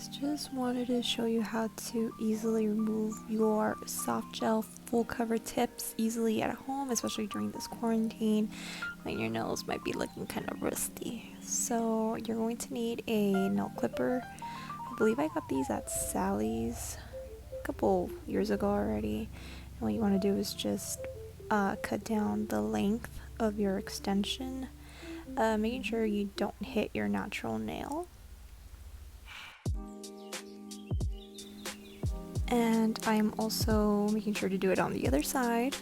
guys, just wanted to show you how to easily remove your soft gel full cover tips easily at home, especially during this quarantine when your nails might be looking kind of rusty. So you're going to need a nail clipper. I believe I got these at Sally's a couple years ago already. And what you want to do is just cut down the length of your extension, making sure you don't hit your natural nail. And I am also making sure to do it on the other side.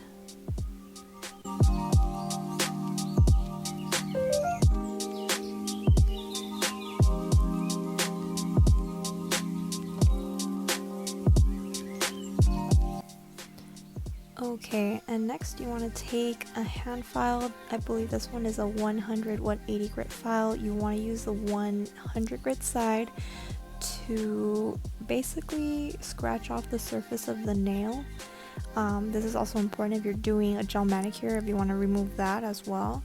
Okay, and next you want to take a hand file. I believe this one is a 100/180 grit file. You want to use the 100 grit side to basically scratch off the surface of the nail. This is also important if you're doing a gel manicure, if you want to remove that as well.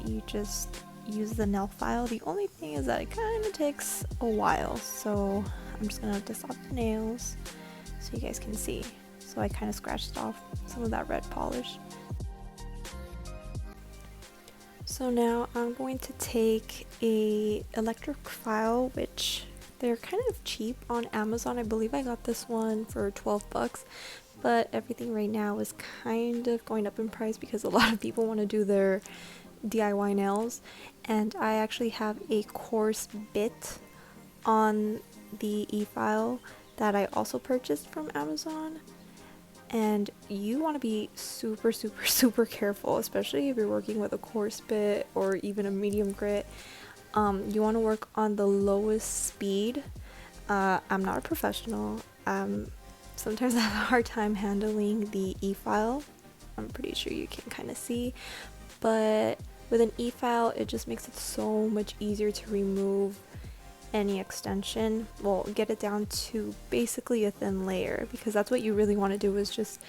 You just use the nail file. The only thing is that it kind of takes a while, so I'm just gonna dust off the nails so you guys can see. So I kind of scratched off some of that red polish. So now I'm going to take a electric file, which they're kind of cheap on Amazon. I believe I got this one for 12 bucks, but everything right now is kind of going up in price because a lot of people want to do their DIY nails. And I actually have a coarse bit on the e-file that I also purchased from Amazon. And you want to be super careful, especially if you're working with a coarse bit or even a medium grit. You want to work on the lowest speed. I'm not a professional. Sometimes I have a hard time handling the e-file. I'm pretty sure you can kind of see, but with an e-file it just makes it so much easier to remove any extension. Well, get it down to basically a thin layer, because that's what you really want to do, is just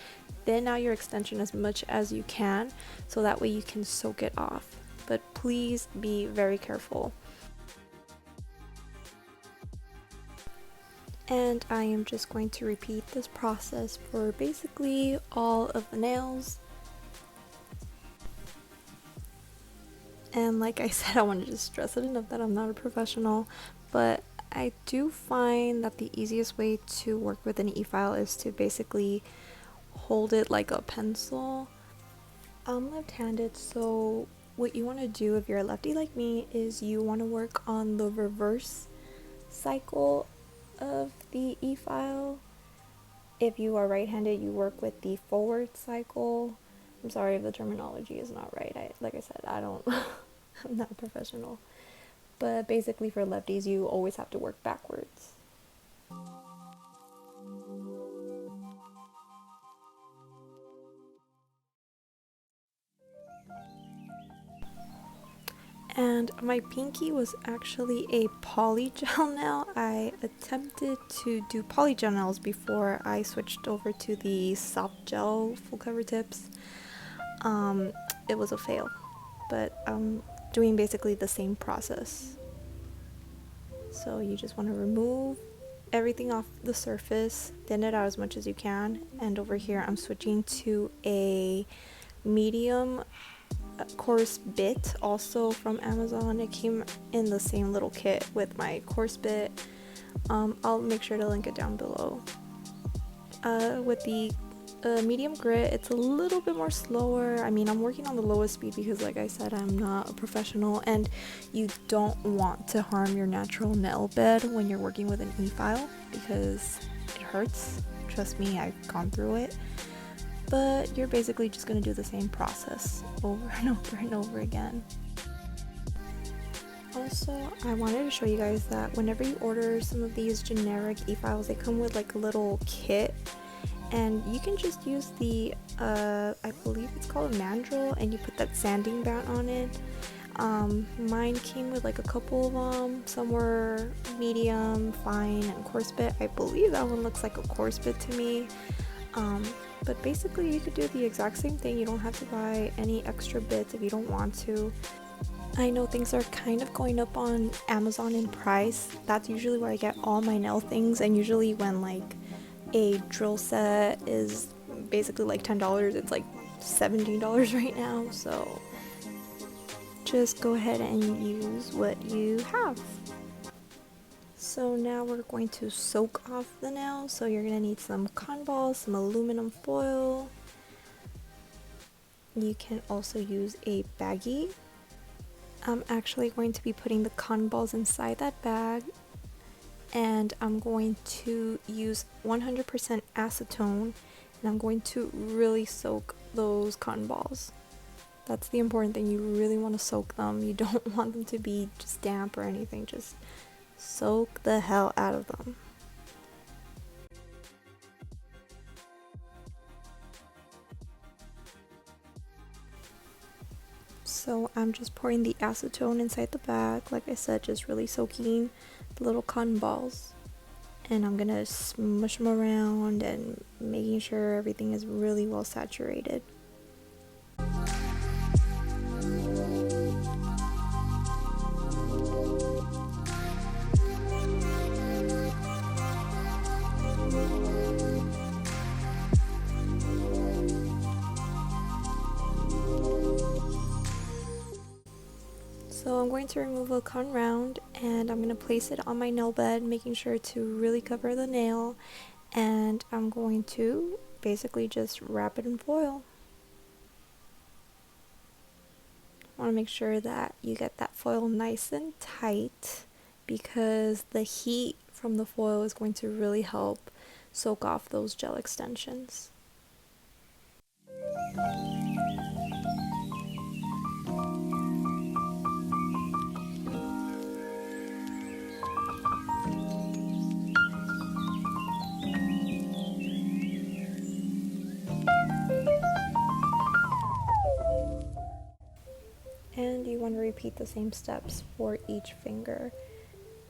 thin out your extension as much as you can so that way you can soak it off. But please be very careful. And I am just going to repeat this process for basically all of the nails. And like I said, I wanted to stress it enough that I'm not a professional, but I do find that the easiest way to work with an e-file is to basically hold it like a pencil. I'm left-handed, so what you want to do if you're a lefty like me is you want to work on the reverse cycle of the e-file. If you are right-handed, you work with the forward cycle. I'm sorry if the terminology is not right. Like I said, I'm not a professional. But basically for lefties, you always have to work backwards. And my pinky was actually a polygel nail. I attempted to do polygel nails before I switched over to the soft gel full cover tips. It was a fail, but I'm doing basically the same process. So you just want to remove everything off the surface, thin it out as much as you can, and over here I'm switching to a medium coarse bit, also from Amazon. It came in the same little kit with my coarse bit. I'll make sure to link it down below. With the medium grit, it's a little bit more slower. I mean, I'm working on the lowest speed because, like I said, I'm not a professional, and you don't want to harm your natural nail bed when you're working with an e-file because it hurts. Trust me, I've gone through it. But you're basically just going to do the same process over and over and over again. Also, I wanted to show you guys that whenever you order some of these generic e-files, they come with like a little kit, and you can just use the I believe it's called a mandrel, and you put that sanding mat on it. Mine came with like a couple of them. Some were medium, fine, and coarse bit. I believe that one looks like a coarse bit to me. But basically you could do the exact same thing. You don't have to buy any extra bits if you don't want to. I know things are kind of going up on Amazon in price. That's usually where I get all my nail things, and usually when like a drill set is basically like $10, it's like $17 right now. So just go ahead and use what you have. So now we're going to soak off the nail. So you're gonna need some cotton balls, some aluminum foil. You can also use a baggie. I'm actually going to be putting the cotton balls inside that bag, and I'm going to use 100% acetone, and I'm going to really soak those cotton balls. That's the important thing. You really want to soak them. You don't want them to be just damp or anything. Just soak the hell out of them. So I'm just pouring the acetone inside the bag, like I said, just really soaking the little cotton balls. And I'm gonna smush them around and making sure everything is really well saturated. So I'm going to remove a cotton round, and I'm going to place it on my nail bed, making sure to really cover the nail, and I'm going to basically just wrap it in foil. Want to make sure that you get that foil nice and tight, because the heat from the foil is going to really help soak off those gel extensions. And you want to repeat the same steps for each finger,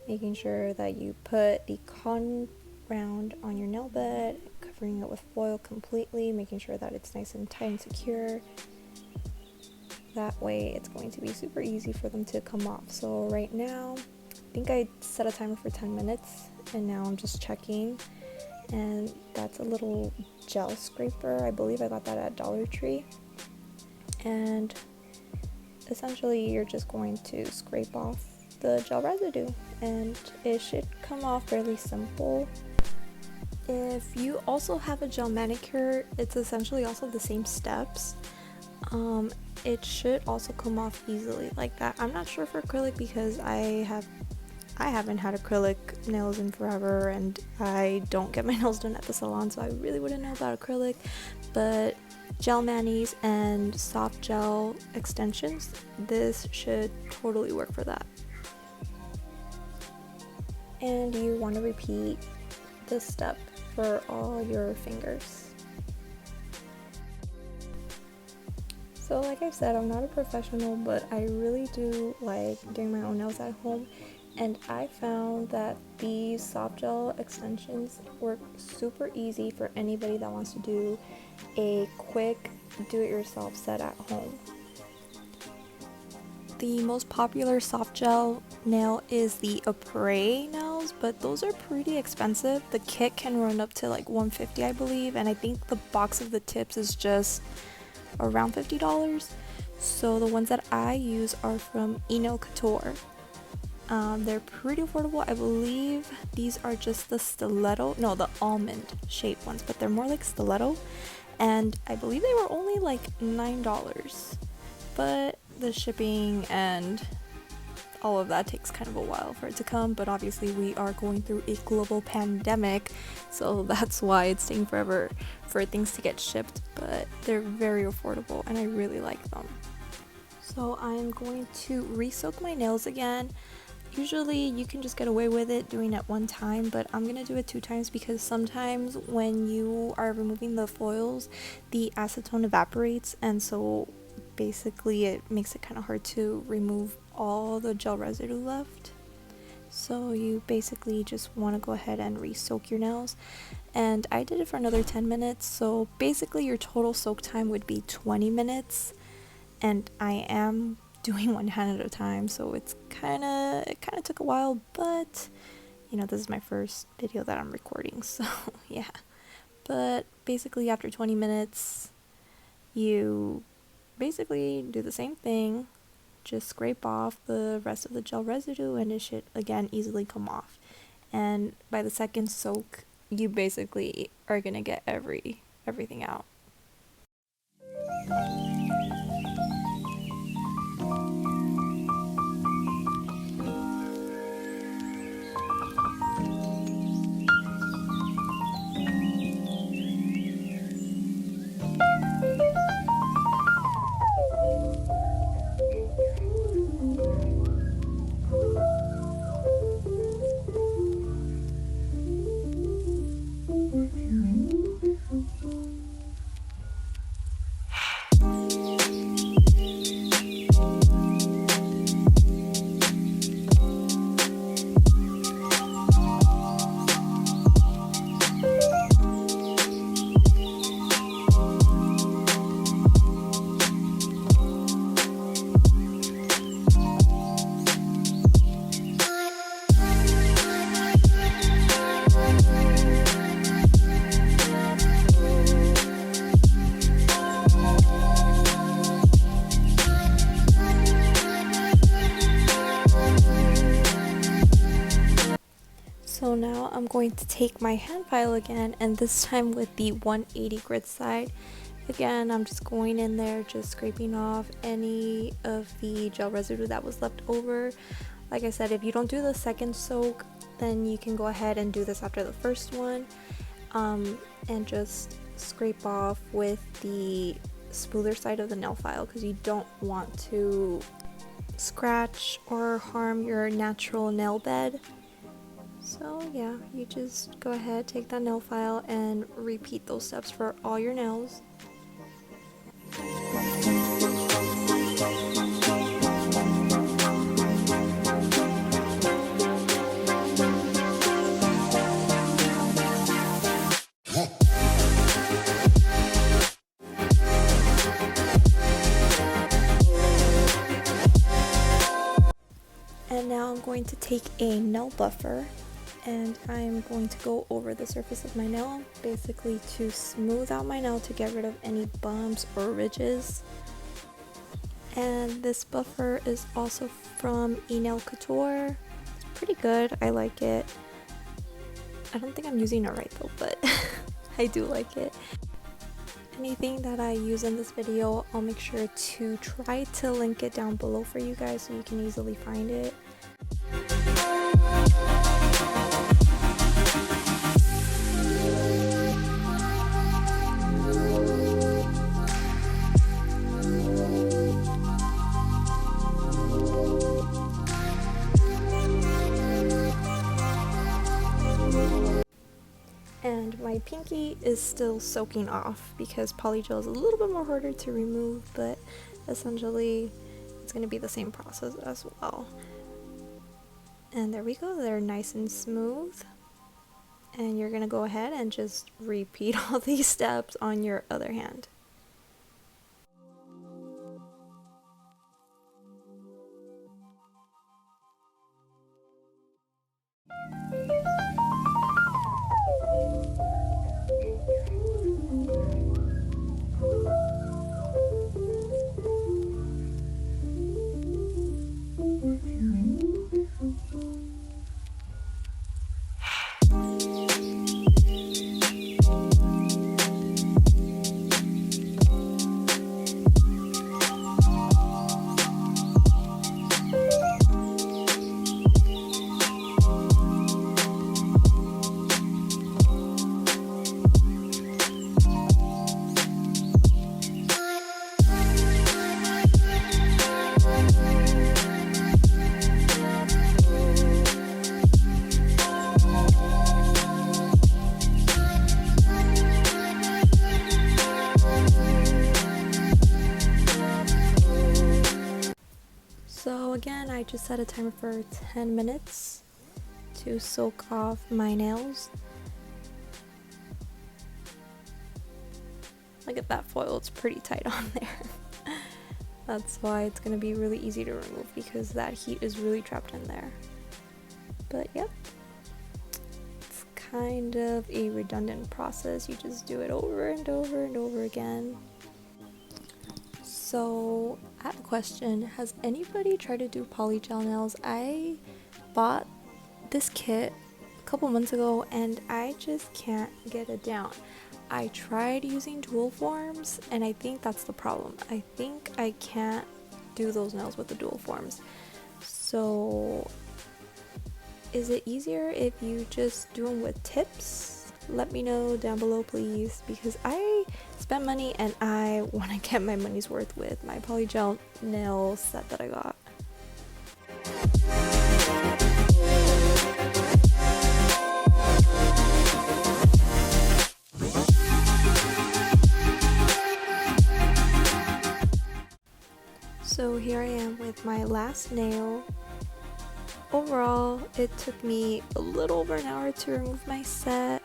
making sure that you put the cotton round on your nail bed, covering it with foil completely, making sure that it's nice and tight and secure. That way it's going to be super easy for them to come off. So right now, I think I set a timer for 10 minutes, and now I'm just checking, and that's a little gel scraper. I believe I got that at Dollar Tree. And essentially you're just going to scrape off the gel residue, and it should come off fairly simple. If you also have a gel manicure, it's essentially also the same steps. It should also come off easily like that. I'm not sure for acrylic because I haven't had acrylic nails in forever, and I don't get my nails done at the salon, so I really wouldn't know about acrylic. But gel manis and soft gel extensions, this should totally work for that. And you want to repeat this step for all your fingers. So like I said, I'm not a professional, but I really do like doing my own nails at home, and I found that these soft gel extensions work super easy for anybody that wants to do a quick do-it-yourself set at home. The most popular soft gel nail is the Après nails, but those are pretty expensive. The kit can run up to like $150, I believe, and I think the box of the tips is just around $50. So the ones that I use are from Couture. They're pretty affordable. I believe these are just the almond shaped ones, but they're more like stiletto, and I believe they were only like $9. But the shipping and all of that takes kind of a while for it to come, but obviously we are going through a global pandemic, so that's why it's taking forever for things to get shipped, but they're very affordable and I really like them. So I'm going to re-soak my nails again. Usually you can just get away with it doing it one time, but I'm gonna do it 2 times because sometimes when you are removing the foils, the acetone evaporates, and so basically it makes it kind of hard to remove all the gel residue left. So you basically just want to go ahead and re-soak your nails, and I did it for another 10 minutes, so basically your total soak time would be 20 minutes, and I am doing one hand at a time, so it kind of took a while, but you know, this is my first video that I'm recording, so yeah. But basically after 20 minutes, you basically do the same thing, just scrape off the rest of the gel residue and it should again easily come off. And by the second soak, you basically are gonna get everything out. So now I'm going to take my hand file again, and this time with the 180 grit side. Again, I'm just going in there, just scraping off any of the gel residue that was left over. Like I said, if you don't do the second soak, then you can go ahead and do this after the first one, and just scrape off with the smoother side of the nail file, because you don't want to scratch or harm your natural nail bed. So yeah, you just go ahead, take that nail file and repeat those steps for all your nails. And now I'm going to take a nail buffer and I'm going to go over the surface of my nail, basically to smooth out my nail to get rid of any bumps or ridges. And this buffer is also from Nail Couture. It's pretty good, I like it. I don't think I'm using it right though, but I do like it. Anything that I use in this video, I'll make sure to try to link it down below for you guys so you can easily find it. And my pinky is still soaking off because polygel is a little bit more harder to remove, but essentially it's going to be the same process as well. And there we go, they're nice and smooth. And you're going to go ahead and just repeat all these steps on your other hand. So again, I just set a timer for 10 minutes to soak off my nails. Look at that foil, it's pretty tight on there. That's why it's going to be really easy to remove, because that heat is really trapped in there. But yep, it's kind of a redundant process. You just do it over and over and over again. So I have a question. Has anybody tried to do polygel nails? I bought this kit a couple months ago and I just can't get it down. I tried using dual forms and I think that's the problem. I think I can't do those nails with the dual forms. So is it easier if you just do them with tips? Let me know down below please, because I spent money and I want to get my money's worth with my polygel nail set that I got. So here I am with my last nail. Overall, it took me a little over an hour to remove my set.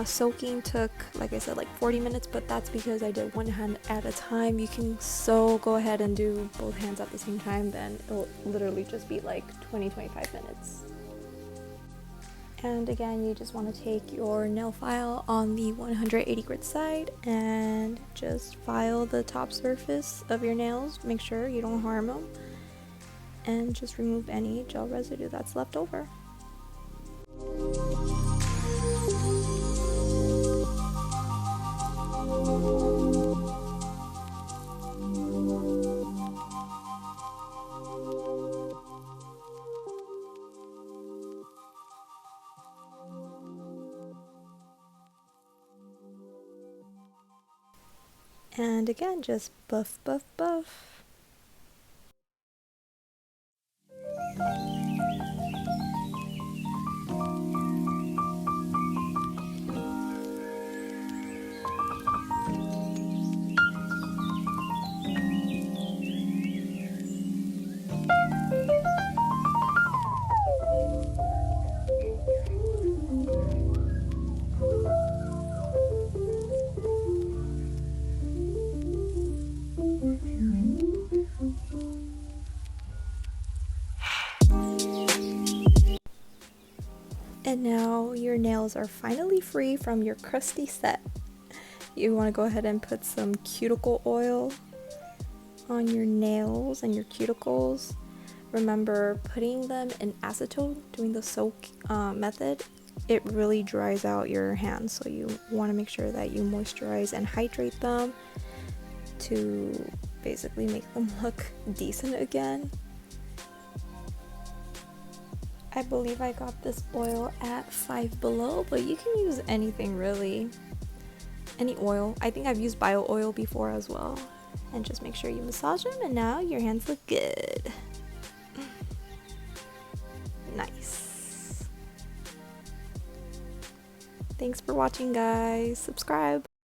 Soaking took, like I said, like 40 minutes, but that's because I did one hand at a time. You can go ahead and do both hands at the same time, then it'll literally just be like 20-25 minutes. And again, you just want to take your nail file on the 180 grit side and just file the top surface of your nails. Make sure you don't harm them, and just remove any gel residue that's left over. And again, just buff, buff, buff. And now your nails are finally free from your crusty set. You want to go ahead and put some cuticle oil on your nails and your cuticles. Remember, putting them in acetone, doing the soak method, it really dries out your hands. So you want to make sure that you moisturize and hydrate them to basically make them look decent again. I believe I got this oil at Five Below, but you can use anything really. Any oil. I think I've used bio oil before as well. And just make sure you massage them, and now your hands look good. Nice. Thanks for watching, guys. Subscribe.